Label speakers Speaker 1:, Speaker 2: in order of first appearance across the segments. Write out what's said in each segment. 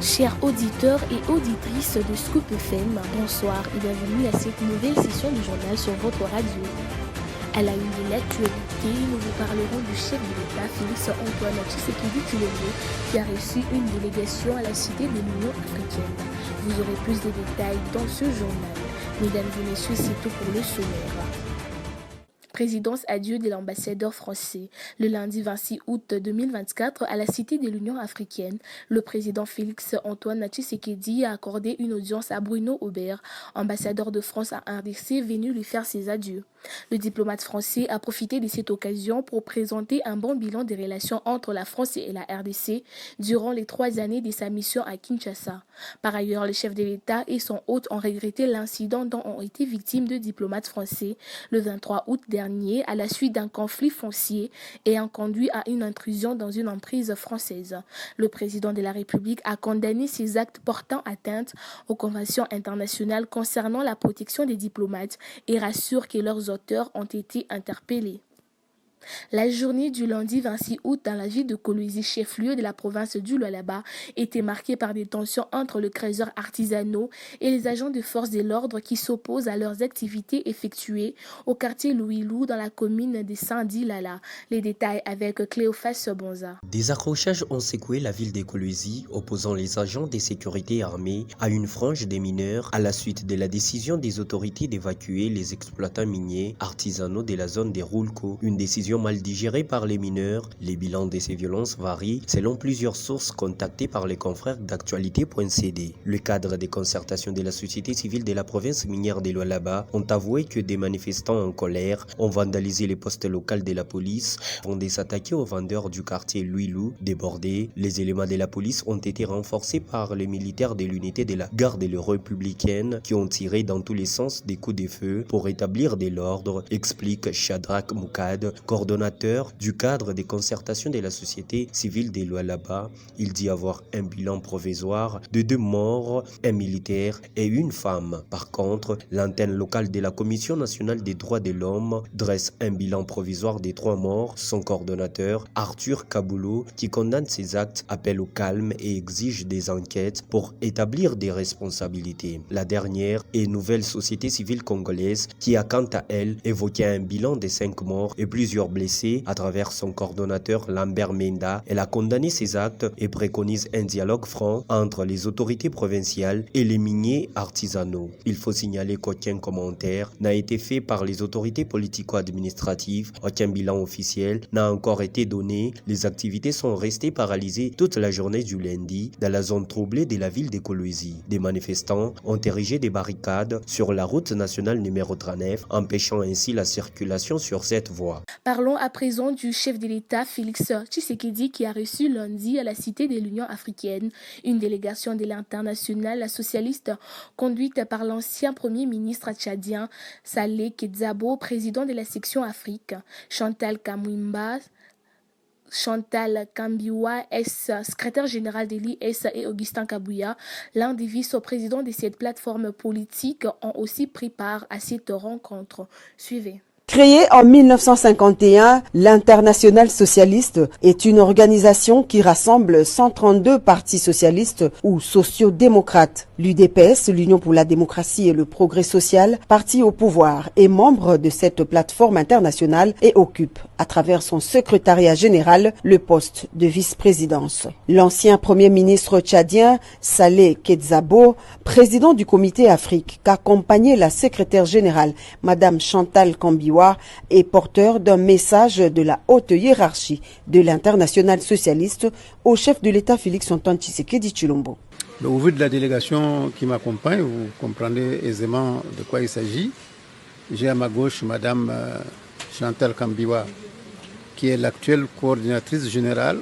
Speaker 1: Chers auditeurs et auditrices de Scoop FM, bonsoir et bienvenue à cette nouvelle session du journal sur votre radio. À la une de l'actualité, nous vous parlerons du chef de l'État, Félix Antoine Tshisekedi Tshilombo, qui a reçu une délégation à la Cité de l'Union africaine. Vous aurez plus de détails dans ce journal. Mesdames et messieurs, c'est tout pour le sommaire. Présidence adieu de l'ambassadeur français. Le lundi 26 août 2024, à la Cité de l'Union africaine, le président Félix Antoine Tshisekedi a accordé une audience à Bruno Aubert, ambassadeur de France à RDC, venu lui faire ses adieux. Le diplomate français a profité de cette occasion pour présenter un bon bilan des relations entre la France et la RDC durant les 3 années de sa mission à Kinshasa. Par ailleurs, le chef de l'État et son hôte ont regretté l'incident dont ont été victimes deux diplomates français le 23 août dernier à la suite d'un conflit foncier ayant conduit à une intrusion dans une emprise française. Le président de la République a condamné ces actes portant atteinte aux conventions internationales concernant la protection des diplomates et rassure que leurs auteurs ont été interpellés. La journée du lundi 26 août dans la ville de Kolwezi, chef-lieu de la province du Lualaba, était marquée par des tensions entre les créateurs artisanaux et les agents de force de l'ordre qui s'opposent à leurs activités effectuées au quartier Louilou dans la commune de Saint-Dilala. Les détails avec Cléophas Bonza.
Speaker 2: Des accrochages ont secoué la ville de Kolwezi, opposant les agents de sécurité armés à une frange des mineurs à la suite de la décision des autorités d'évacuer les exploitants miniers artisanaux de la zone des Roulco. Une décision mal digérée par les mineurs. Les bilans de ces violences varient selon plusieurs sources contactées par les confrères d'actualité.cd. Le cadre des concertations de la société civile de la province minière de Lualaba ont avoué que des manifestants en colère ont vandalisé les postes locaux de la police avant de s'attaquer aux vendeurs du quartier Louilou. Débordés, les éléments de la police ont été renforcés par les militaires de l'unité de la garde républicaine qui ont tiré dans tous les sens des coups de feu pour établir de l'ordre, explique Shadrach Moukad, coordonnateur du cadre des concertations de la société civile de Lualaba. Il dit avoir un bilan provisoire de 2 morts, un militaire et une femme. Par contre, l'antenne locale de la Commission nationale des droits de l'homme dresse un bilan provisoire des 3 morts. Son coordonnateur, Arthur Kaboulou, qui condamne ces actes, appelle au calme et exige des enquêtes pour établir des responsabilités. La dernière est Nouvelle Société Civile Congolaise qui a quant à elle évoqué un bilan de 5 morts et plusieurs blessés à travers son coordonnateur Lambert Menda. Elle a condamné ces actes et préconise un dialogue franc entre les autorités provinciales et les miniers artisanaux. Il faut signaler qu'aucun commentaire n'a été fait par les autorités politico-administratives. Aucun bilan officiel n'a encore été donné. Les activités sont restées paralysées toute la journée du lundi dans la zone troublée de la ville de Kolwezi. Des manifestants ont érigé des barricades sur la route nationale numéro 39, empêchant ainsi la circulation sur cette voie.
Speaker 1: Parlons à présent du chef de l'État, Félix Tshisekedi, qui a reçu lundi à la Cité de l'Union africaine une délégation de l'internationale socialiste conduite par l'ancien premier ministre tchadien Saleh Kedzabo, président de la section Afrique, Chantal Kambiwa, secrétaire général de l'IS, et Augustin Kabouya, l'un des vice-présidents de cette plateforme politique, ont aussi pris part à cette rencontre. Suivez.
Speaker 3: Créée en 1951, l'Internationale socialiste est une organisation qui rassemble 132 partis socialistes ou sociaux-démocrates. L'UDPS, l'Union pour la démocratie et le progrès social, parti au pouvoir, est membre de cette plateforme internationale et occupe, à travers son secrétariat général, le poste de vice-présidence. L'ancien premier ministre tchadien, Saleh Kedzabo, président du comité Afrique, qu'accompagnait la secrétaire générale, Madame Chantal Kambiwa, est porteur d'un message de la haute hiérarchie de l'Internationale socialiste au chef de l'État Félix Antoine Tshisekedi Tshilombo.
Speaker 4: Au vu de la délégation qui m'accompagne, vous comprendrez aisément de quoi il s'agit. J'ai à ma gauche Madame Chantal Kambiwa, qui est l'actuelle coordinatrice générale,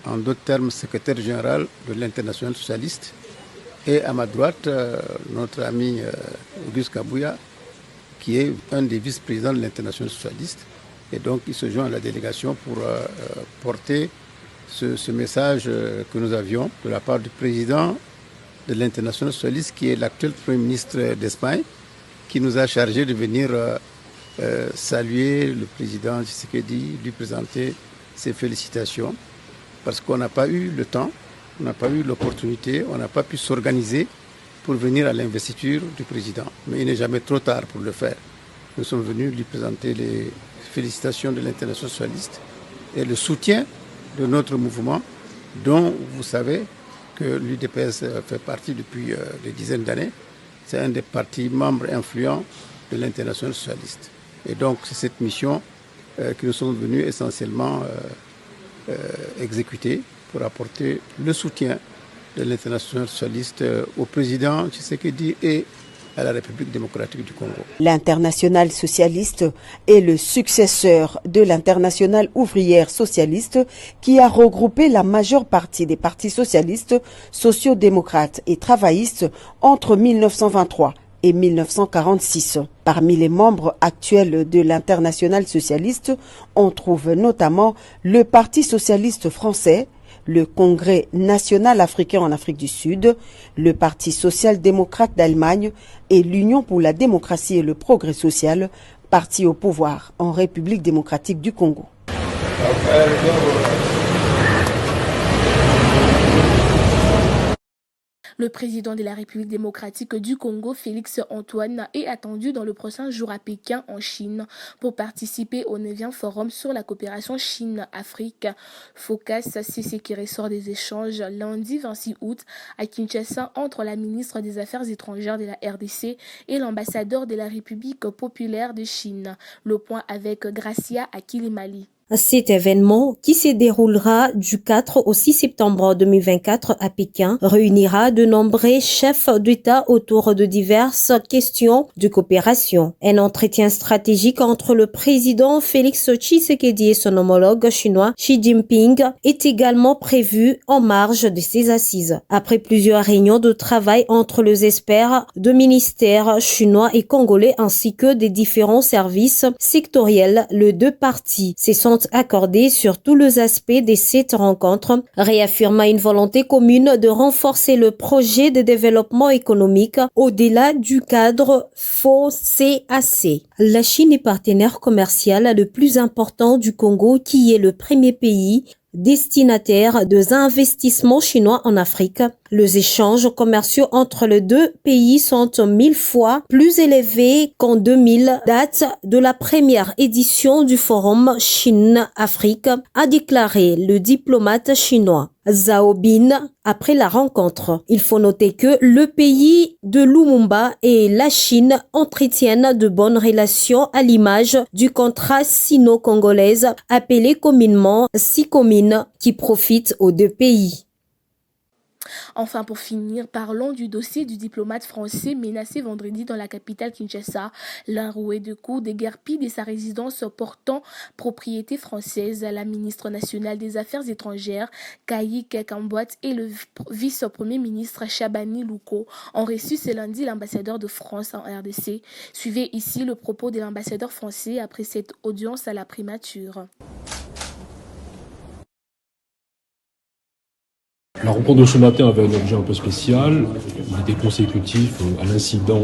Speaker 4: en d'autres termes secrétaire générale de l'Internationale socialiste. Et à ma droite, notre ami Auguste Kabouya, qui est un des vice-présidents de l'Internationale socialiste. Et donc, il se joint à la délégation pour porter ce message que nous avions de la part du président de l'Internationale socialiste, qui est l'actuel Premier ministre d'Espagne, qui nous a chargé de venir saluer le président Tshisekedi, lui présenter ses félicitations, parce qu'on n'a pas eu le temps on n'a pas eu l'opportunité, on n'a pas pu s'organiser pour venir à l'investiture du président. Mais il n'est jamais trop tard pour le faire. Nous sommes venus lui présenter les félicitations de l'Internationale socialiste et le soutien de notre mouvement, dont vous savez que l'UDPS fait partie depuis des dizaines d'années. C'est un des partis membres influents de l'Internationale socialiste. Et donc c'est cette mission que nous sommes venus essentiellement exécuter pour apporter le soutien de l'Internationale socialiste au président Tshisekedi et à la République démocratique du Congo.
Speaker 3: L'Internationale socialiste est le successeur de l'Internationale ouvrière socialiste qui a regroupé la majeure partie des partis socialistes, sociaux-démocrates et travaillistes entre 1923 et 1946. Parmi les membres actuels de l'Internationale socialiste, on trouve notamment le Parti socialiste français, le Congrès national africain en Afrique du Sud, le Parti social-démocrate d'Allemagne et l'Union pour la démocratie et le progrès social, parti au pouvoir en République démocratique du Congo.
Speaker 1: Le président de la République démocratique du Congo, Félix Antoine, est attendu dans le prochain jour à Pékin, en Chine, pour participer au 9e forum sur la coopération Chine-Afrique. Focus, c'est ce qui ressort des échanges lundi 26 août à Kinshasa entre la ministre des Affaires étrangères de la RDC et l'ambassadeur de la République populaire de Chine. Le point avec Gracia Akilimali.
Speaker 5: Cet événement, qui se déroulera du 4 au 6 septembre 2024 à Pékin, réunira de nombreux chefs d'État autour de diverses questions de coopération. Un entretien stratégique entre le président Félix Tshisekedi et son homologue chinois Xi Jinping est également prévu en marge de ces assises. Après plusieurs réunions de travail entre les experts de ministères chinois et congolais ainsi que des différents services sectoriels, les deux parties se sont accordés sur tous les aspects de cette rencontre, réaffirmant une volonté commune de renforcer le projet de développement économique au-delà du cadre FOCAC. La Chine est partenaire commercial le plus important du Congo, qui est le premier pays destinataire des investissements chinois en Afrique. Les échanges commerciaux entre les deux pays sont 1000 fois plus élevés qu'en 2000, date de la première édition du forum Chine-Afrique, a déclaré le diplomate chinois Zhao Bin après la rencontre. Il faut noter que le pays de Lumumba et la Chine entretiennent de bonnes relations à l'image du contrat sino-congolaise appelé communément SICOMINE qui profite aux deux pays.
Speaker 1: Enfin, pour finir, parlons du dossier du diplomate français menacé vendredi dans la capitale Kinshasa. L'enroué de coups, déguerpi de sa résidence portant propriété française. La ministre nationale des Affaires étrangères, Kaïk Kambouat, et le vice-premier ministre Chabani Louko ont reçu ce lundi l'ambassadeur de France en RDC. Suivez ici le propos de l'ambassadeur français après cette audience à la primature.
Speaker 6: La rencontre de ce matin avait un objet un peu spécial. Il était consécutif à l'incident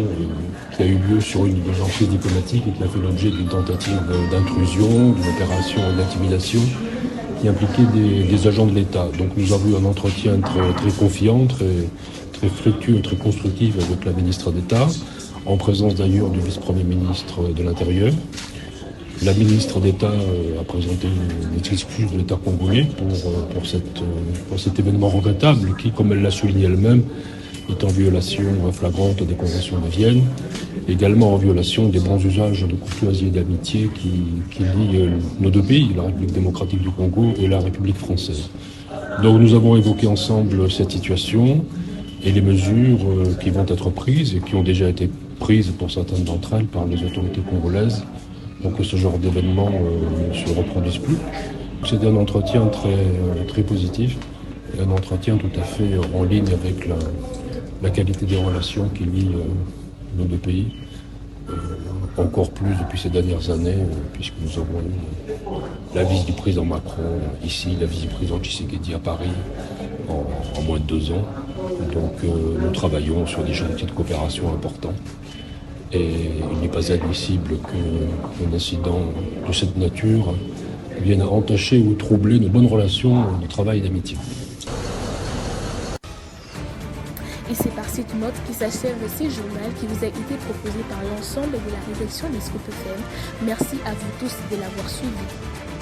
Speaker 6: qui a eu lieu sur une des enquêtes diplomatiques et qui a fait l'objet d'une tentative d'intrusion, d'une opération d'intimidation qui impliquait des agents de l'État. Donc nous avons eu un entretien très confiant, très fructueux, très constructif avec la ministre d'État, en présence d'ailleurs du vice-premier ministre de l'Intérieur. La ministre d'État a présenté une excuse de l'État congolais pour cet événement regrettable qui, comme elle l'a souligné elle-même, est en violation flagrante des conventions de Vienne, également en violation des bons usages de courtoisie et d'amitié qui lient nos deux pays, la République démocratique du Congo et la République française. Donc nous avons évoqué ensemble cette situation et les mesures qui vont être prises et qui ont déjà été prises pour certaines d'entre elles par les autorités congolaises pour que ce genre d'événement ne se reproduise plus. C'était un entretien très positif, et un entretien tout à fait en ligne avec la qualité des relations qui lient nos deux pays, encore plus depuis ces dernières années, puisque nous avons eu la visite du président Macron ici, la visite du président Tshisekedi à Paris en moins de 2 ans. Donc nous travaillons sur des chantiers de coopération importants. Et il n'est pas admissible qu'un incident de cette nature vienne entacher ou troubler nos bonnes relations de travail et d'amitié.
Speaker 1: Et c'est par cette note qui s'achève ce journal qui vous a été proposé par l'ensemble de la rédaction des Scoop FM. Merci à vous tous de l'avoir suivi.